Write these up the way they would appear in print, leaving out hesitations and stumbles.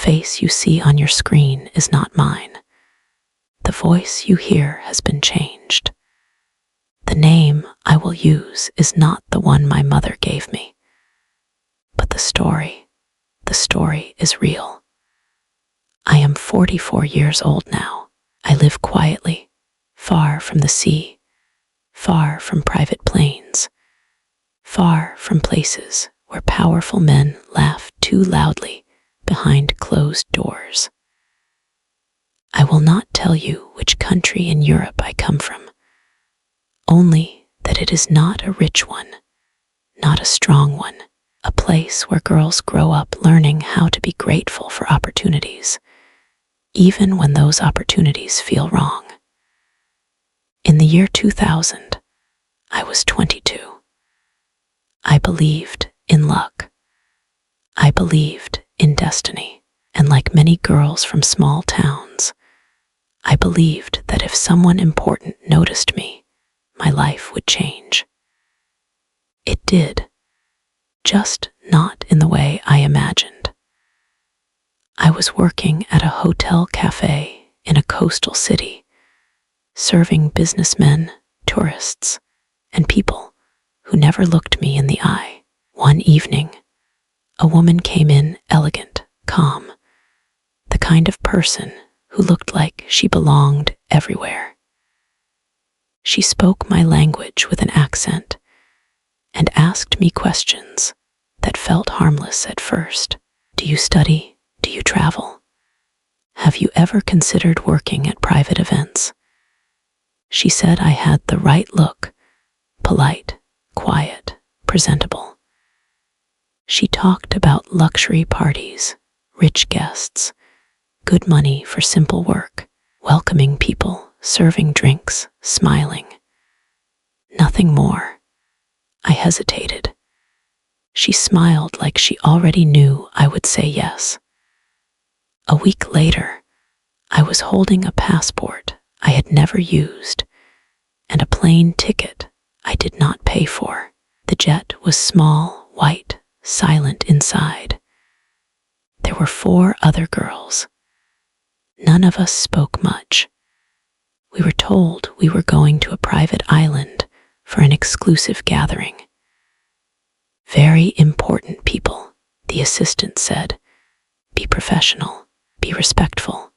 face you see on your screen is not mine. The voice you hear has been changed. The name I will use is not the one my mother gave me. But the story is real. I am 44 years old now. I live quietly, far from the sea, far from private planes, far from places where powerful men laugh too loudly behind closed doors. I will not tell you which country in Europe I come from, only that it is not a rich one, not a strong one, a place where girls grow up learning how to be grateful for opportunities, even when those opportunities feel wrong. In the year 2000, I was 22. I believed in luck. I believed in destiny. And like many girls from small towns, I believed that if someone important noticed me, my life would change. It did, just not in the way I imagined. I was working at a hotel cafe in a coastal city, serving businessmen, tourists, and people who never looked me in the eye. One evening, a woman came in, elegant, calm, the kind of person who looked like she belonged everywhere. She spoke my language with an accent and asked me questions that felt harmless at first. Do you study? Do you travel? Have you ever considered working at private events? She said I had the right look, polite, quiet, presentable. She talked about luxury parties, rich guests, good money for simple work, welcoming people, serving drinks, smiling. Nothing more. I hesitated. She smiled like she already knew I would say yes. A week later, I was holding a passport I had never used and a plane ticket I did not pay for. The jet was small, white, silent inside. There were 4 other girls. None of us spoke much. We were told we were going to a private island for an exclusive gathering. Very important people, the assistant said. Be professional, be respectful,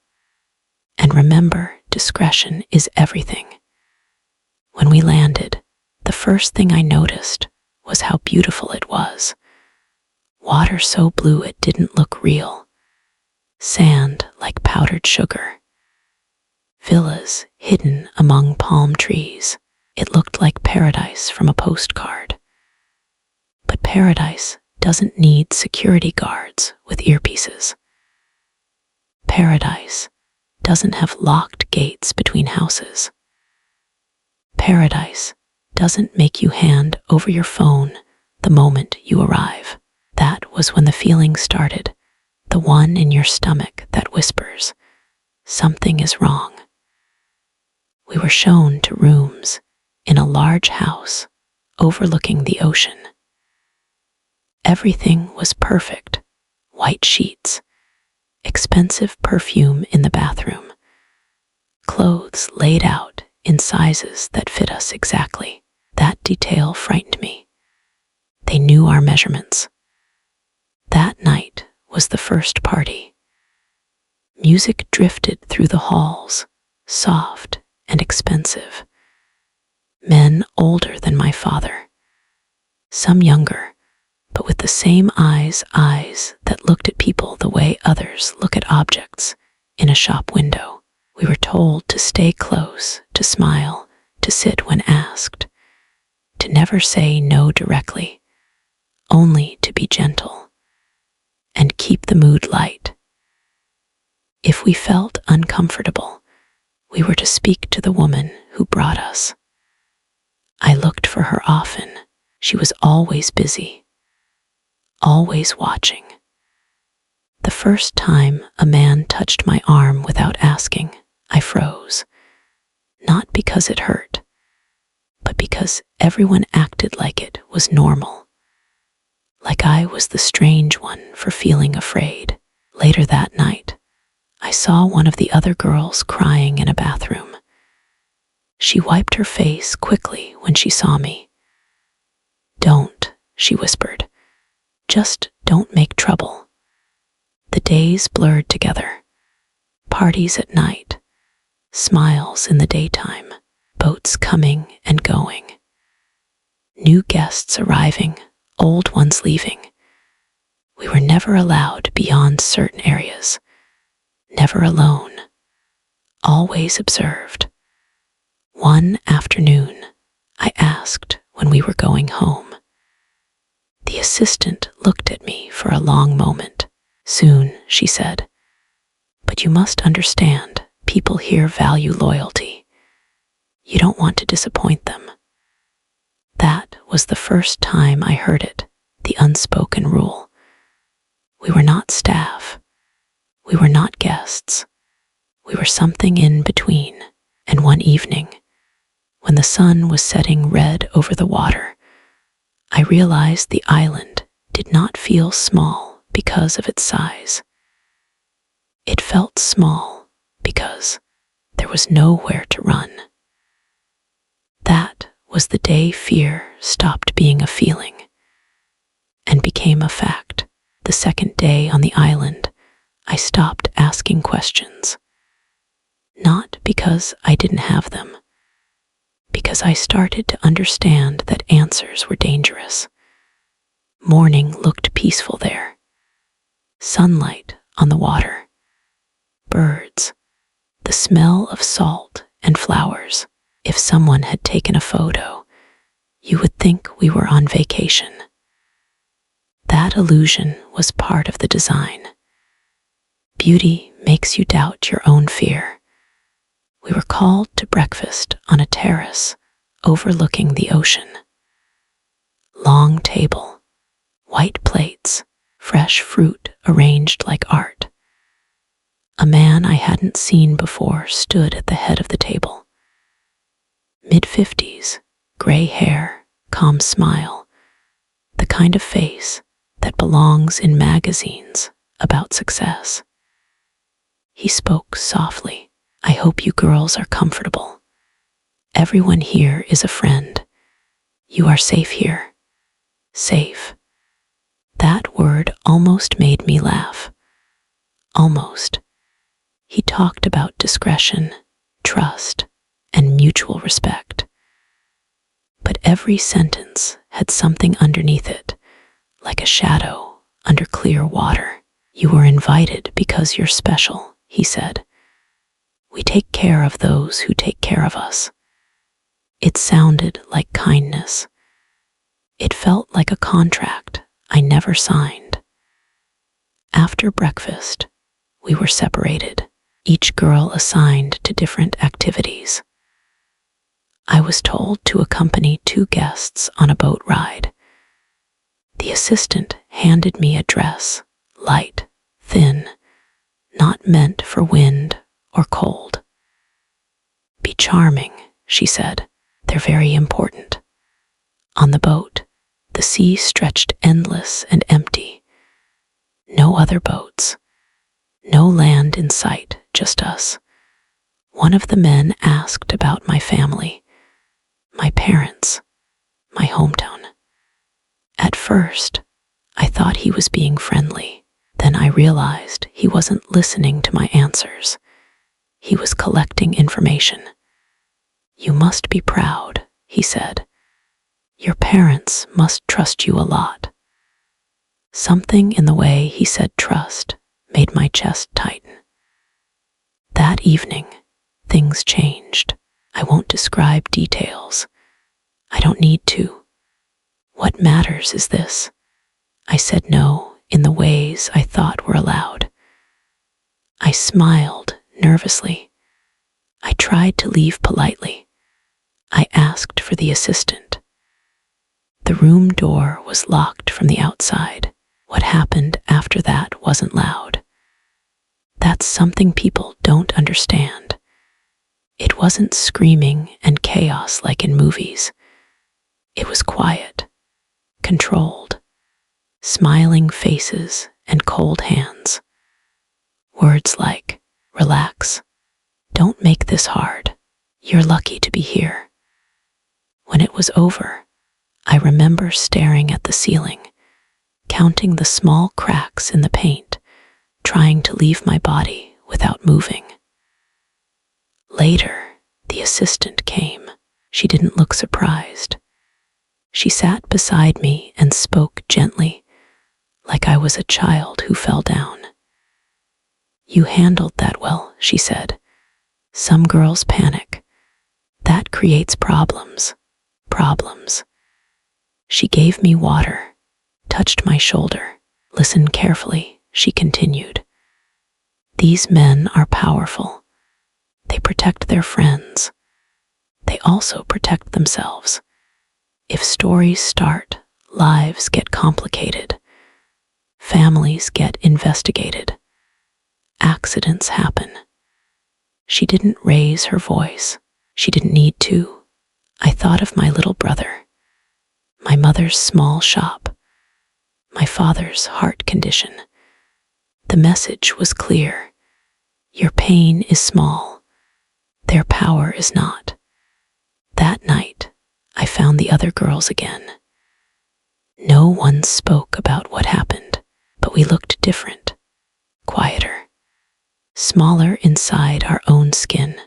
and remember, discretion is everything. When we landed, the first thing I noticed was how beautiful it was. Water so blue it didn't look real. Sand like powdered sugar. Villas hidden among palm trees. It looked like paradise from a postcard. But paradise doesn't need security guards with earpieces. Paradise doesn't have locked gates between houses. Paradise doesn't make you hand over your phone the moment you arrive. That was when the feeling started, the one in your stomach that whispers, something is wrong. We were shown to rooms in a large house overlooking the ocean. Everything was perfect, white sheets, expensive perfume in the bathroom, clothes laid out in sizes that fit us exactly. That detail frightened me. They knew our measurements. That night was the first party. Music drifted through the halls, soft and expensive. Men older than my father, some younger, but with the same eyes that looked at people the way others look at objects in a shop window. We were told to stay close, to smile, to sit when asked, to never say no directly, only to be gentle, and keep the mood light. If we felt uncomfortable, we were to speak to the woman who brought us. I looked for her often. She was always busy, always watching. The first time a man touched my arm without asking, I froze. Not because it hurt, but because everyone acted like it was normal. Like I was the strange one for feeling afraid. Later that night, I saw one of the other girls crying in a bathroom. She wiped her face quickly when she saw me. "Don't," she whispered. "Just don't make trouble." The days blurred together. Parties at night, smiles in the daytime, boats coming and going. New guests arriving, old ones leaving. We were never allowed beyond certain areas. Never alone. Always observed. One afternoon, I asked when we were going home. The assistant looked at me for a long moment. "Soon," she said. "But you must understand, people here value loyalty. You don't want to disappoint them." That was the first time I heard it, the unspoken rule. We were not staff. We were not guests. We were something in between. And one evening, when the sun was setting red over the water, I realized the island did not feel small because of its size. It felt small because there was nowhere to run. That was the day fear stopped being a feeling and became a fact. The second day on the island, I stopped asking questions. Not because I didn't have them, because I started to understand that answers were dangerous. Morning looked peaceful there. Sunlight on the water. Birds. The smell of salt and flowers. If someone had taken a photo, you would think we were on vacation. That illusion was part of the design. Beauty makes you doubt your own fear. We were called to breakfast on a terrace overlooking the ocean. Long table, white plates, fresh fruit arranged like art. A man I hadn't seen before stood at the head of the table. Mid-50s, gray hair, calm smile, the kind of face that belongs in magazines about success. He spoke softly. "I hope you girls are comfortable. Everyone here is a friend. You are safe here. Safe." That word almost made me laugh. Almost. He talked about discretion, trust, and mutual respect. But every sentence had something underneath it, like a shadow under clear water. "You were invited because you're special," he said. "We take care of those who take care of us." It sounded like kindness. It felt like a contract I never signed. After breakfast, we were separated, each girl assigned to different activities. I was told to accompany 2 guests on a boat ride. The assistant handed me a dress, light, thin, not meant for wind or cold. "Be charming," she said. "They're very important." On the boat, the sea stretched endless and empty. No other boats. No land in sight, just us. One of the men asked about my family, my parents, my hometown. At first, I thought he was being friendly. Then I realized he wasn't listening to my answers. He was collecting information. "You must be proud," he said. "Your parents must trust you a lot." Something in the way he said trust made my chest tighten. That evening, things changed. I won't describe details. I don't need to. What matters is this. I said no in the ways I thought were allowed. I smiled nervously. I tried to leave politely. I asked for the assistant. The room door was locked from the outside. What happened after that wasn't loud. That's something people don't understand. It wasn't screaming and chaos like in movies. It was quiet, controlled, smiling faces and cold hands. Words like, this hard. You're lucky to be here." When it was over, I remember staring at the ceiling, counting the small cracks in the paint, trying to leave my body without moving. Later, the assistant came. She didn't look surprised. She sat beside me and spoke gently, like I was a child who fell down. "You handled that well," she said. "Some girls panic. That creates problems. Problems." She gave me water, touched my shoulder. "Listen carefully," she continued. "These men are powerful. They protect their friends. They also protect themselves. If stories start, lives get complicated. Families get investigated. Accidents happen." She didn't raise her voice. She didn't need to. I thought of my little brother, my mother's small shop, my father's heart condition. The message was clear. Your pain is small. Their power is not. That night, I found the other girls again. No one spoke about what happened, but we looked different, quieter, smaller inside our own skin.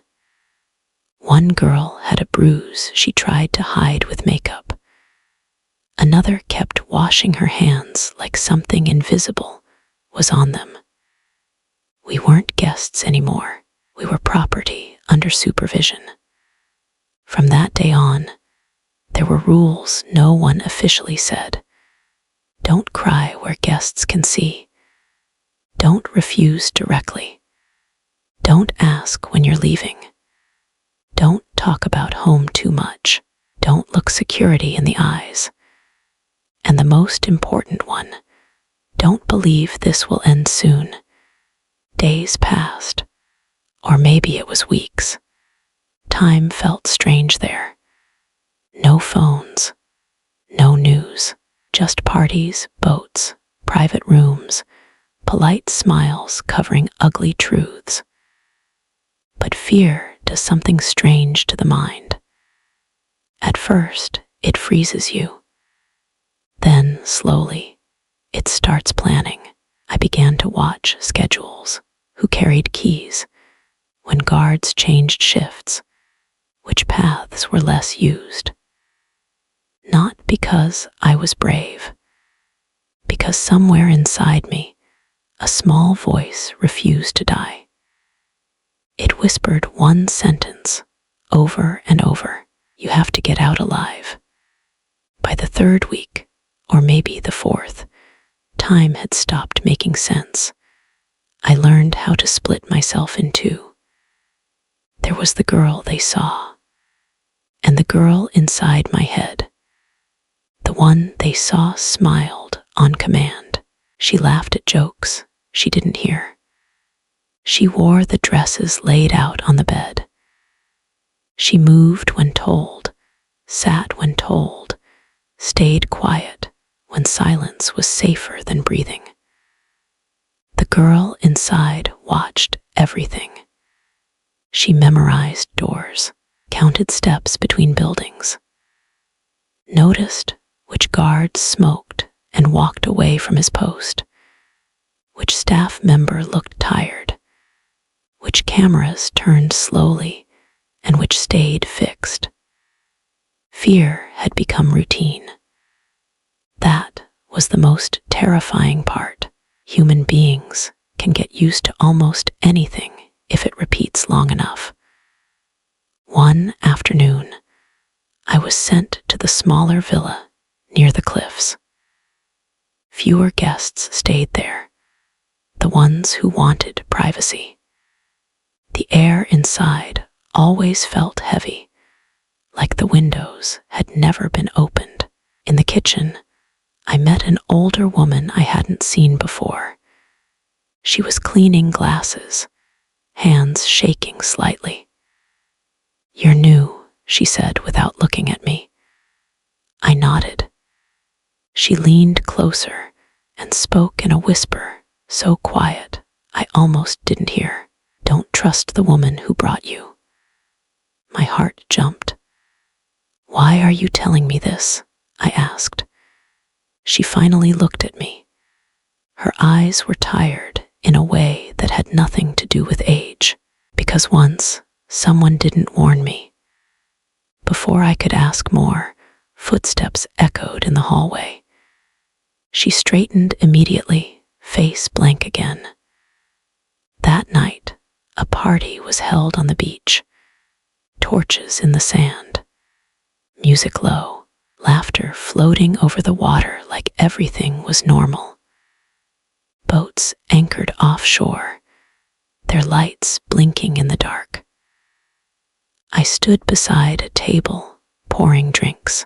One girl had a bruise she tried to hide with makeup. Another kept washing her hands like something invisible was on them. We weren't guests anymore. We were property under supervision. From that day on, there were rules no one officially said. Don't cry where guests can see. Don't refuse directly. Don't ask when you're leaving. Don't talk about home too much. Don't look security in the eyes. And the most important one, don't believe this will end soon. Days passed, or maybe it was weeks. Time felt strange there. No phones, no news, just parties, boats, private rooms, polite smiles covering ugly truths. But fear does something strange to the mind. At first, it freezes you. Then, slowly, it starts planning. I began to watch schedules, who carried keys, when guards changed shifts, which paths were less used. Not because I was brave, because somewhere inside me, a small voice refused to die. It whispered one sentence over and over: "You have to get out alive." By the third week, or maybe the fourth, time had stopped making sense. I learned how to split myself in two. There was the girl they saw, and the girl inside my head. The one they saw smiled on command. She laughed at jokes she didn't hear. She wore the dresses laid out on the bed. She moved when told, sat when told, stayed quiet when silence was safer than breathing. The girl inside watched everything. She memorized doors, counted steps between buildings, noticed which guard smoked and walked away from his post, which staff member looked tired, which cameras turned slowly and which stayed fixed. Fear had become routine. That was the most terrifying part. Human beings can get used to almost anything if it repeats long enough. One afternoon, I was sent to the smaller villa near the cliffs. Fewer guests stayed there, the ones who wanted privacy. The air inside always felt heavy, like the windows had never been opened. In the kitchen, I met an older woman I hadn't seen before. She was cleaning glasses, hands shaking slightly. "You're new," she said without looking at me. I nodded. She leaned closer and spoke in a whisper so quiet I almost didn't hear. "Don't trust the woman who brought you. My heart jumped. "Why are you telling me this?" I asked. She finally looked at me. Her eyes were tired in a way that had nothing to do with age, because once someone didn't warn me. Before I could ask more, footsteps echoed in the hallway. She straightened immediately, face blank again. That night, a party was held on the beach. Torches in the sand, music low, laughter floating over the water like everything was normal. Boats anchored offshore, their lights blinking in the dark. I stood beside a table, pouring drinks.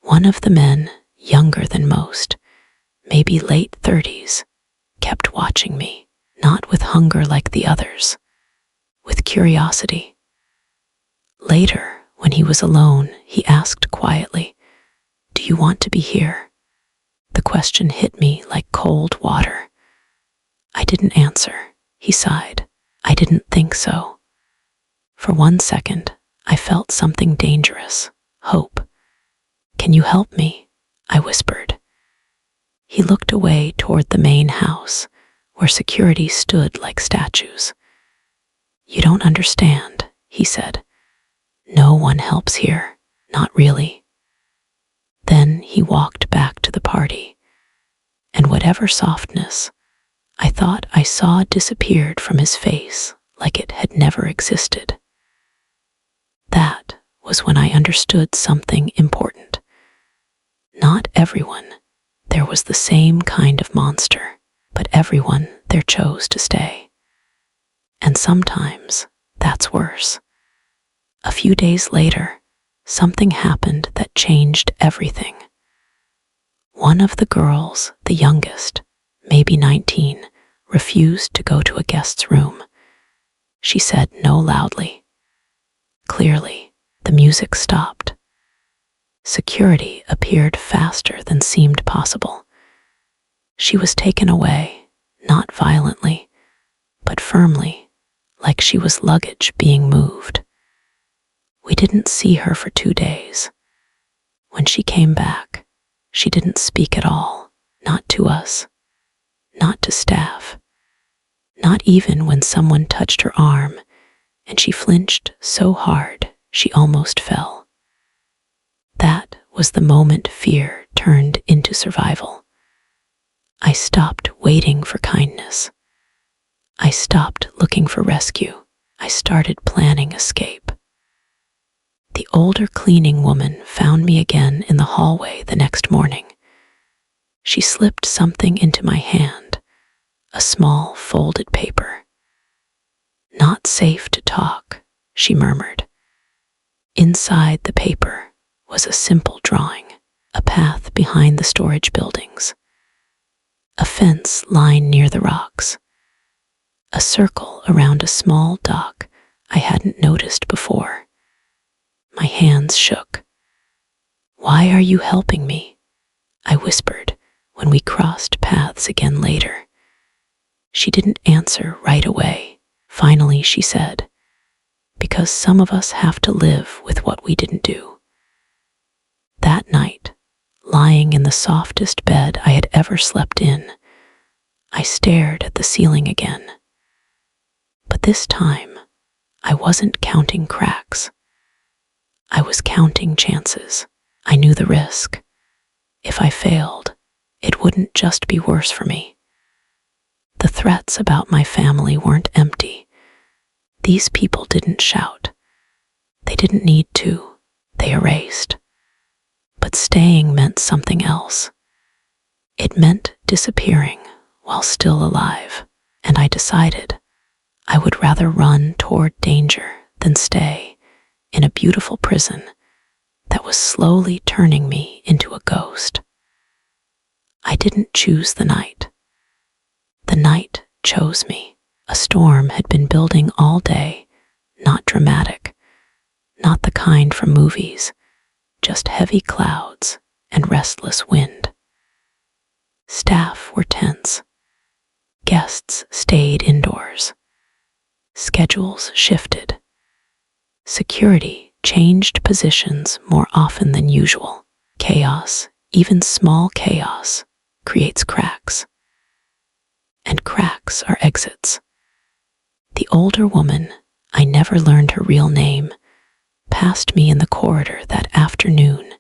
One of the men, younger than most, maybe late 30s, kept watching me, not with hunger like the others, with curiosity. Later, when he was alone, he asked quietly, "Do you want to be here?" The question hit me like cold water. I didn't answer. He sighed. "I didn't think so." For 1 second, I felt something dangerous, hope. "Can you help me?" I whispered. He looked away toward the main house, where security stood like statues. "You don't understand," he said. "No one helps here, not really." Then he walked back to the party, and whatever softness I thought I saw disappeared from his face like it had never existed. That was when I understood something important. Not everyone there was the same kind of monster, but everyone there chose to stay. And sometimes that's worse. A few days later, something happened that changed everything. One of the girls, the youngest, maybe 19, refused to go to a guest's room. She said no loudly. Clearly, the music stopped. Security appeared faster than seemed possible. She was taken away, not violently, but firmly, like she was luggage being moved. We didn't see her for 2 days. When she came back, she didn't speak at all, not to us, not to staff, not even when someone touched her arm, and she flinched so hard she almost fell. That was the moment fear turned into survival. I stopped waiting for kindness. I stopped looking for rescue. I started planning escape. The older cleaning woman found me again in the hallway the next morning. She slipped something into my hand, a small folded paper. "Not safe to talk," she murmured. Inside the paper was a simple drawing, a path behind the storage buildings, a fence lined near the rocks, a circle around a small dock I hadn't noticed before. My hands shook. "Why are you helping me?" I whispered when we crossed paths again later. She didn't answer right away. Finally, she said, "Because some of us have to live with what we didn't do." That night, lying in the softest bed I had ever slept in, I stared at the ceiling again. But this time, I wasn't counting cracks. I was counting chances. I knew the risk. If I failed, it wouldn't just be worse for me. The threats about my family weren't empty. These people didn't shout. They didn't need to. They erased. But staying meant something else. It meant disappearing while still alive, and I decided I would rather run toward danger than stay in a beautiful prison that was slowly turning me into a ghost. I didn't choose the night. The night chose me. A storm had been building all day, not dramatic, not the kind from movies, just heavy clouds and restless wind. Staff were tense. Guests stayed indoors. Schedules shifted. Security changed positions more often than usual. Chaos, even small chaos, creates cracks. And cracks are exits. The older woman, I never learned her real name, passed me in the corridor that afternoon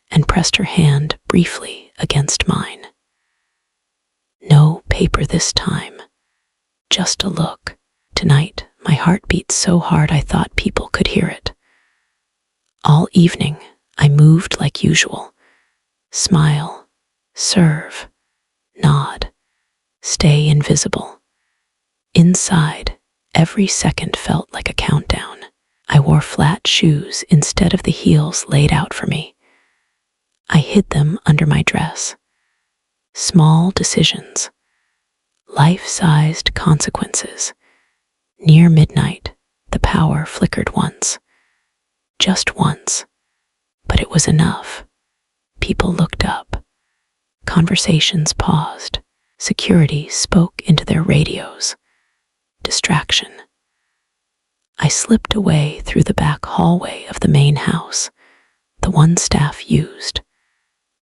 and pressed her hand briefly against mine. No paper this time, just a look. Tonight, my heart beat so hard I thought people could hear it. All evening, I moved like usual. Smile, serve, nod, stay invisible. Inside, every second felt like a countdown. I wore flat shoes instead of the heels laid out for me. I hid them under my dress. Small decisions, life-sized consequences. Near midnight, the power flickered once. Just once. But it was enough. People looked up. Conversations paused. Security spoke into their radios. Distraction. I slipped away through the back hallway of the main house, the one staff used.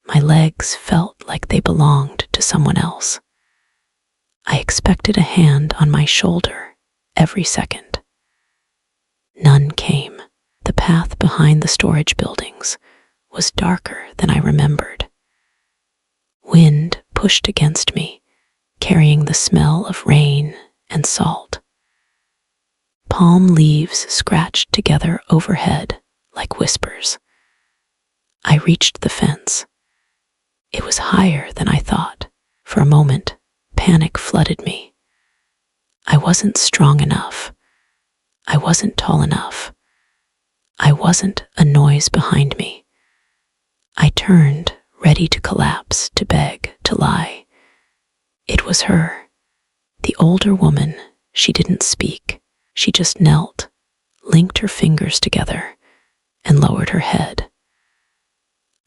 My legs felt like they belonged to someone else. I expected a hand on my shoulder every second. None came. The path behind the storage buildings was darker than I remembered. Wind pushed against me, carrying the smell of rain and salt. Palm leaves scratched together overhead like whispers. I reached the fence. It was higher than I thought. For a moment, panic flooded me. I wasn't strong enough. I wasn't tall enough. I wasn't a noise behind me. I turned, ready to collapse, to beg, to lie. It was her, the older woman. She didn't speak. She just knelt, linked her fingers together, and lowered her head.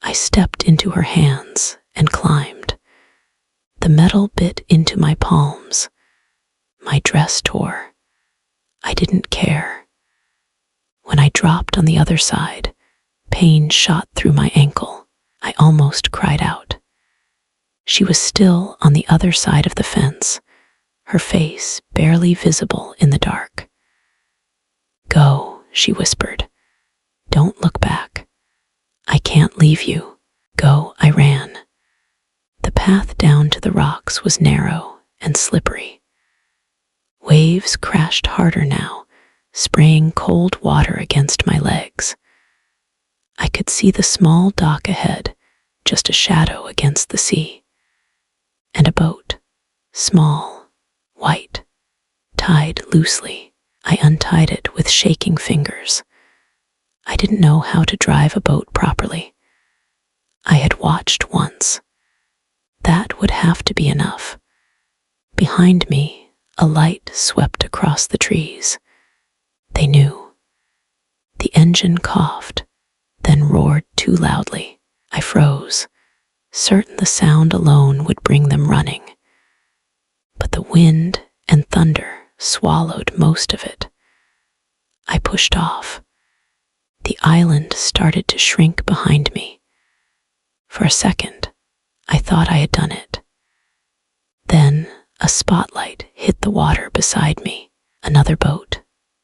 I stepped into her hands and climbed. The metal bit into my palms. My dress tore. I didn't care. When I dropped on the other side, pain shot through my ankle. I almost cried out. She was still on the other side of the fence, her face barely visible in the dark. "Go," she whispered. "Don't look back. I can't leave you." "Go," I ran. The path down to the rocks was narrow and slippery. Waves crashed harder now, spraying cold water against my legs. I could see the small dock ahead, just a shadow against the sea. And a boat, small, white, tied loosely. I untied it with shaking fingers. I didn't know how to drive a boat properly. I had watched once. That would have to be enough. Behind me, a light swept across the trees. They knew. The engine coughed, then roared too loudly. I froze, certain the sound alone would bring them running. But the wind and thunder swallowed most of it. I pushed off. The island started to shrink behind me. For a second, I thought I had done it. Then a spotlight hit the water beside me. Another boat,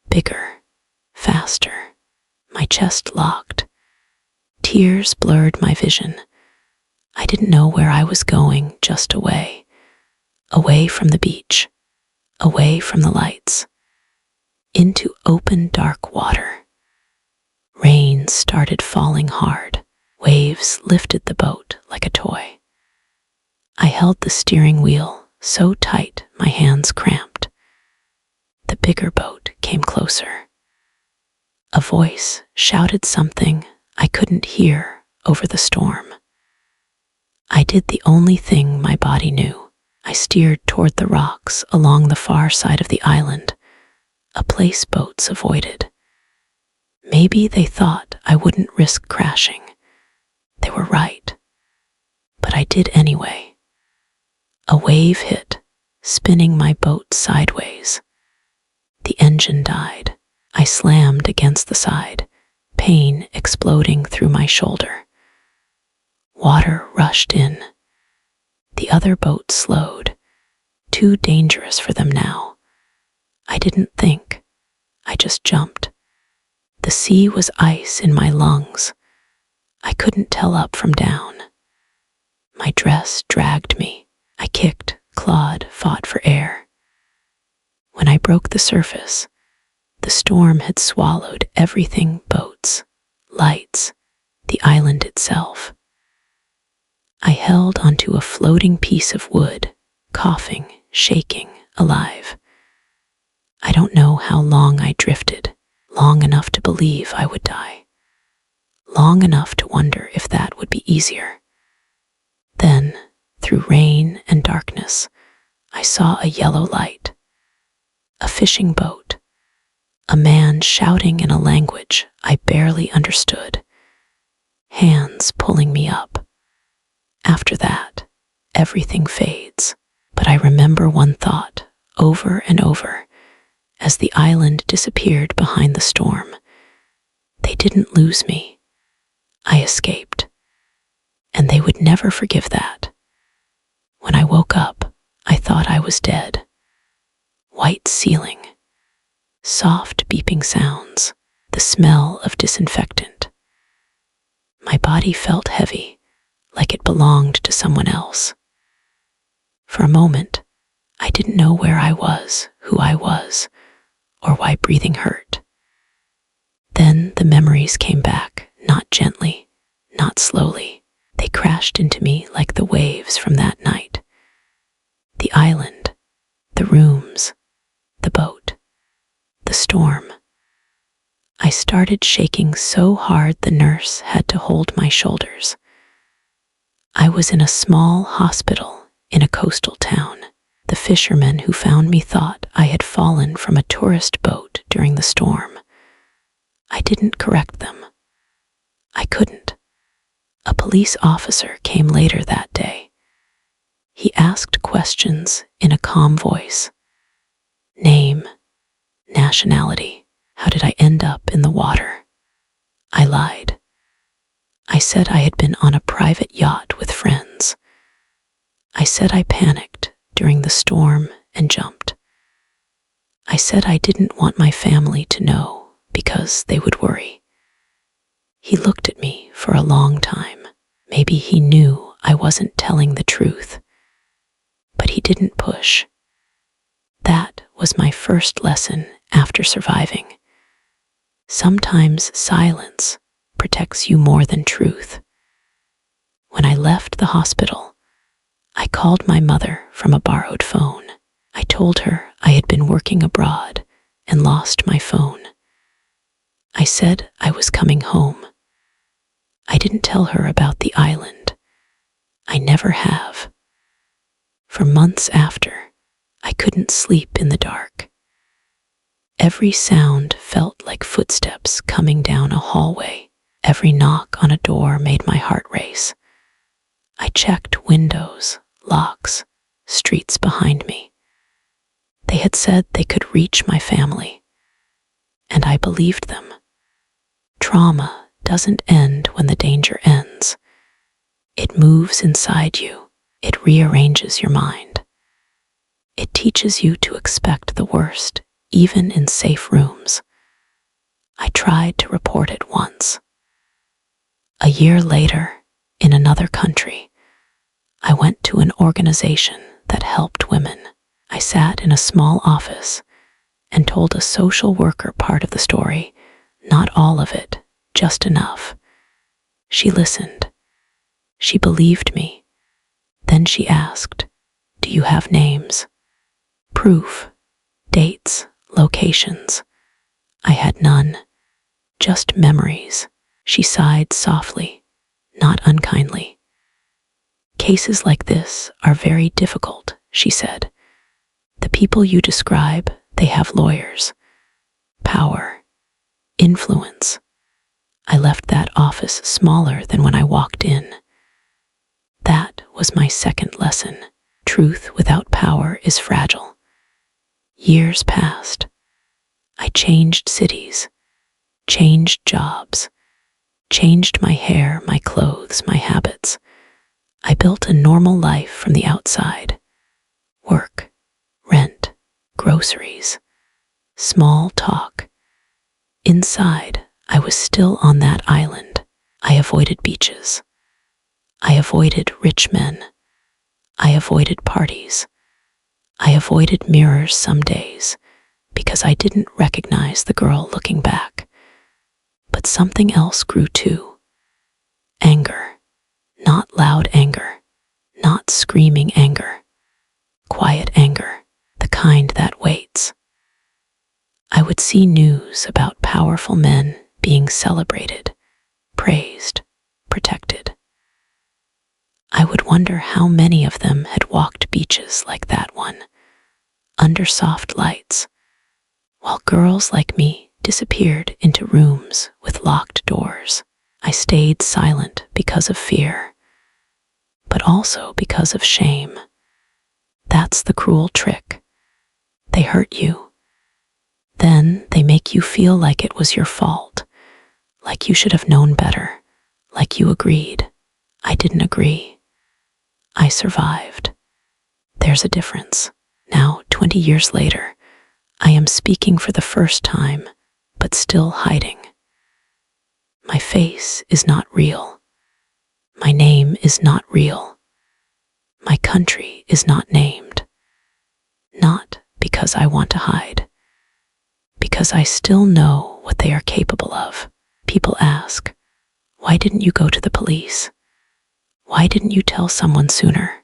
bigger, faster. My chest locked. Tears blurred my vision. I didn't know where I was going, just away. Away from the beach. Away from the lights. Into open, dark water. Rain started falling hard. Waves lifted the boat like a toy. I held the steering wheel so tight my hands cramped. The bigger boat came closer. A voice shouted something I couldn't hear over the storm. I did the only thing my body knew. I steered toward the rocks along the far side of the island, a place boats avoided. Maybe they thought I wouldn't risk crashing. They were right. But I did anyway. A wave hit, spinning my boat sideways. The engine died. I slammed against the side, pain exploding through my shoulder. Water rushed in. The other boat slowed, too dangerous for them now. I didn't think. I just jumped. The sea was ice in my lungs. I couldn't tell up from down. My dress dragged me. I kicked, clawed, fought for air. When I broke the surface, the storm had swallowed everything: boats, lights, the island itself. I held onto a floating piece of wood, coughing, shaking, alive. I don't know how long I drifted, long enough to believe I would die, long enough to wonder if that would be easier. Then, through rain and darkness, I saw a yellow light, a fishing boat, a man shouting in a language I barely understood, hands pulling me up. After that, everything fades, but I remember one thought over and over as the island disappeared behind the storm. They didn't lose me. I escaped, and they would never forgive that. When I woke up, I thought I was dead. White ceiling, soft beeping sounds, the smell of disinfectant. My body felt heavy, like it belonged to someone else. For a moment, I didn't know where I was, who I was, or why breathing hurt. Then the memories came back, not gently, not slowly. They crashed into me like the waves from that night. The island, the rooms, the boat, the storm. I started shaking so hard the nurse had to hold my shoulders. I was in a small hospital in a coastal town. The fishermen who found me thought I had fallen from a tourist boat during the storm. I didn't correct them. I couldn't. A police officer came later that day. He asked questions in a calm voice. Name, nationality, how did I end up in the water? I lied. I said I had been on a private yacht with friends. I said I panicked during the storm and jumped. I said I didn't want my family to know because they would worry. He looked at me for a long time. Maybe he knew I wasn't telling the truth, but he didn't push. That was my first lesson after surviving. Sometimes silence protects you more than truth. When I left the hospital, I called my mother from a borrowed phone. I told her I had been working abroad and lost my phone. I said I was coming home. I didn't tell her about the island. I never have. For months after, I couldn't sleep in the dark. Every sound felt like footsteps coming down a hallway. Every knock on a door made my heart race. I checked windows, locks, streets behind me. They had said they could reach my family, and I believed them. Trauma doesn't end when the danger ends. It moves inside you. It rearranges your mind. It teaches you to expect the worst, even in safe rooms. I tried to report it once. A year later, in another country, I went to an organization that helped women. I sat in a small office and told a social worker part of the story, not all of it, just enough. She listened. She believed me. Then she asked, "Do you have names? Proof, dates, locations?" I had none, just memories. She sighed softly, not unkindly. "Cases like this are very difficult," she said. "The people you describe, they have lawyers, power, influence." I left that office smaller than when I walked in. That was my second lesson. Truth without power is fragile. Years passed. I changed cities, changed jobs, changed my hair, my clothes, my habits. I built a normal life from the outside. Work, rent, groceries, small talk. Inside, I was still on that island. I avoided beaches. I avoided rich men. I avoided parties. I avoided mirrors some days because I didn't recognize the girl looking back. But something else grew too. Anger. Not loud anger. Not screaming anger. Quiet anger. The kind that waits. I would see news about powerful men being celebrated, praised, protected. I would wonder how many of them had walked beaches like that one, under soft lights, while girls like me disappeared into rooms with locked doors. I stayed silent because of fear, but also because of shame. That's the cruel trick. They hurt you. Then they make you feel like it was your fault, like you should have known better, like you agreed. I didn't agree. I survived. There's a difference. Now, 20 years later, I am speaking for the first time, but still hiding. My face is not real. My name is not real. My country is not named. Not because I want to hide, because I still know what they are capable of. People ask, why didn't you go to the police? Why didn't you tell someone sooner?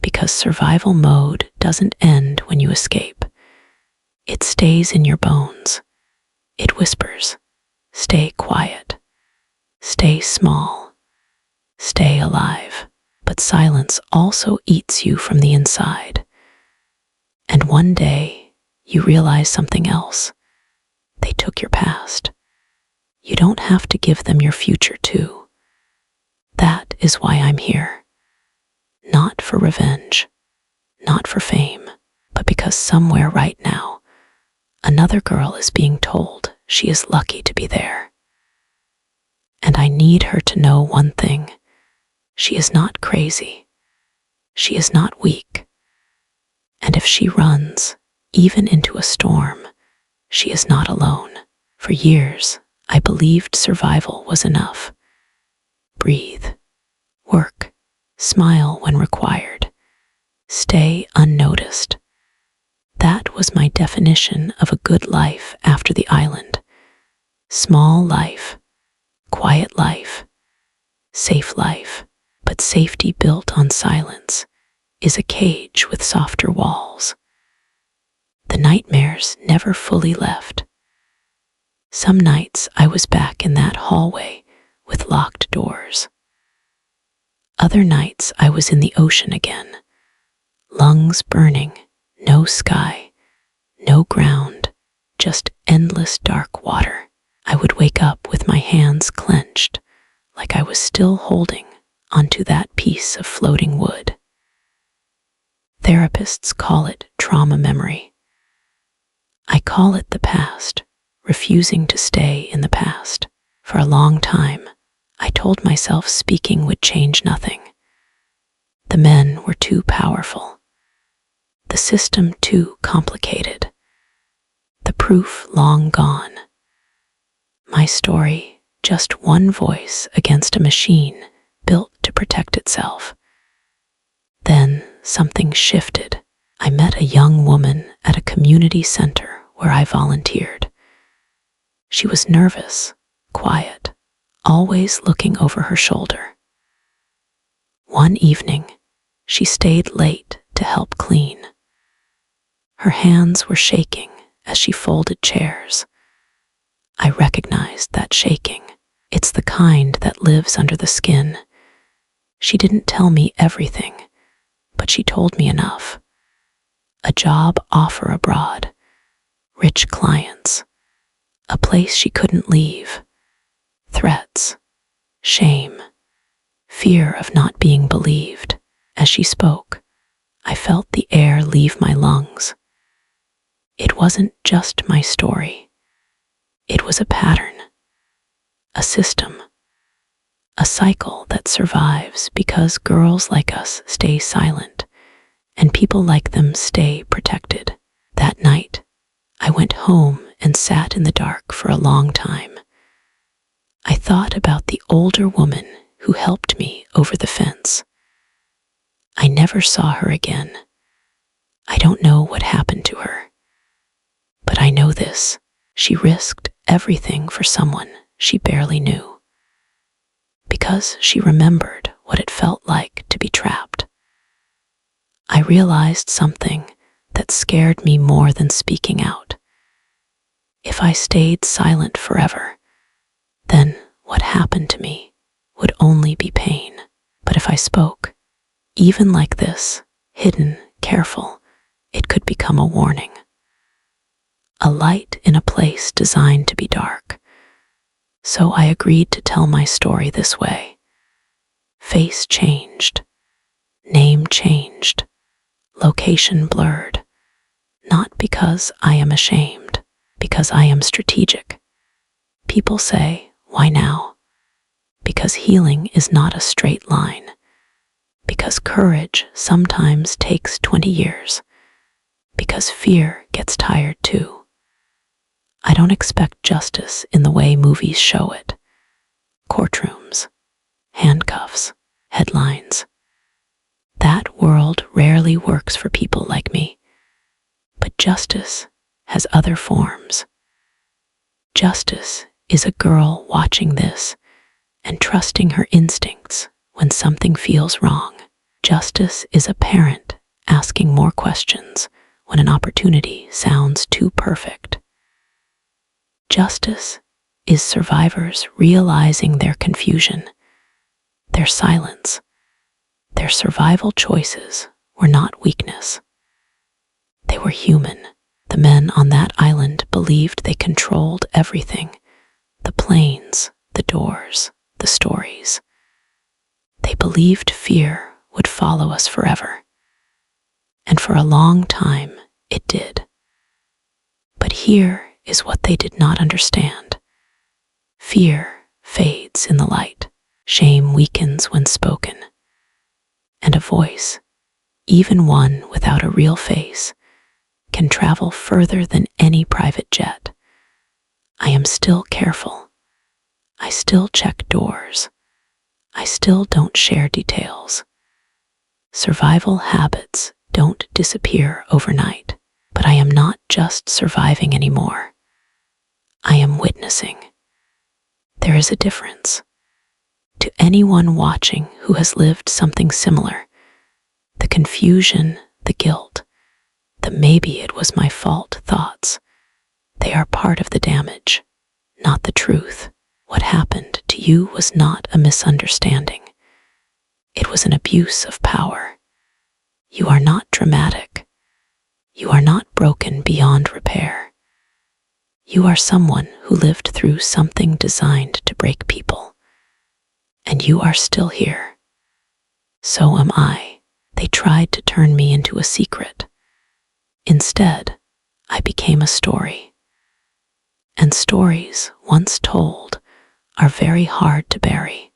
Because survival mode doesn't end when you escape. It stays in your bones. It whispers, stay quiet, stay small, stay alive. But silence also eats you from the inside. And one day, you realize something else. They took your past. You don't have to give them your future too. That is why I'm here. Not for revenge, not for fame, but because somewhere right now, another girl is being told she is lucky to be there. And I need her to know one thing. She is not crazy. She is not weak. And if she runs, even into a storm, she is not alone. For years, I believed survival was enough. Breathe, work, smile when required, stay unnoticed. That was my definition of a good life after the island. Small life, quiet life, safe life. But safety built on silence is a cage with softer walls. The nightmares never fully left. Some nights I was back in that hallway with locked doors. Other nights I was in the ocean again, lungs burning, no sky, no ground, just endless dark water. I would wake up with my hands clenched, like I was still holding onto that piece of floating wood. Therapists call it trauma memory. I call it the past, refusing to stay in the past. For a long time, I told myself speaking would change nothing. The men were too powerful. The system too complicated. The proof long gone. My story, just one voice against a machine built to protect itself. Then something shifted. I met a young woman at a community center where I volunteered. She was nervous, quiet, always looking over her shoulder. One evening, she stayed late to help clean. Her hands were shaking as she folded chairs. I recognized that shaking. It's the kind that lives under the skin. She didn't tell me everything, but she told me enough. A job offer abroad, rich clients, a place she couldn't leave, threats, shame, fear of not being believed. As she spoke, I felt the air leave my lungs. It wasn't just my story. It was a pattern, a system, a cycle that survives because girls like us stay silent and people like them stay protected. That night, I went home and sat in the dark for a long time. I thought about the older woman who helped me over the fence. I never saw her again. I don't know what happened to her. But I know this: she risked everything for someone she barely knew. Because she remembered what it felt like to be trapped. I realized something that scared me more than speaking out. If I stayed silent forever, then what happened to me would only be pain. But if I spoke, even like this, hidden, careful, it could become a warning. A light in a place designed to be dark. So I agreed to tell my story this way. Face changed, name changed, location blurred. Not because I am ashamed, because I am strategic. People say, why now? Because healing is not a straight line. Because courage sometimes takes 20 years. Because fear gets tired too. I don't expect justice in the way movies show it. Courtrooms, handcuffs, headlines. That world rarely works for people like me. But justice has other forms. Justice is a girl watching this and trusting her instincts when something feels wrong. Justice is a parent asking more questions when an opportunity sounds too perfect. Justice is survivors realizing their confusion, their silence, their survival choices were not weakness. They were human. The men on that island believed they controlled everything: the planes, the doors, the stories. They believed fear would follow us forever. And for a long time, it did. But here is what they did not understand. Fear fades in the light. Shame weakens when spoken. And a voice, even one without a real face, can travel further than any private jet. I am still careful. I still check doors. I still don't share details. Survival habits don't disappear overnight, but I am not just surviving anymore. I am witnessing. There is a difference. To anyone watching who has lived something similar, the confusion, the guilt, the maybe it was my fault thoughts, they are part of the damage, not the truth. What happened to you was not a misunderstanding. It was an abuse of power. You are not dramatic. You are not broken beyond repair. You are someone who lived through something designed to break people. And you are still here. So am I. They tried to turn me into a secret. Instead, I became a story. And stories, once told, are very hard to bury.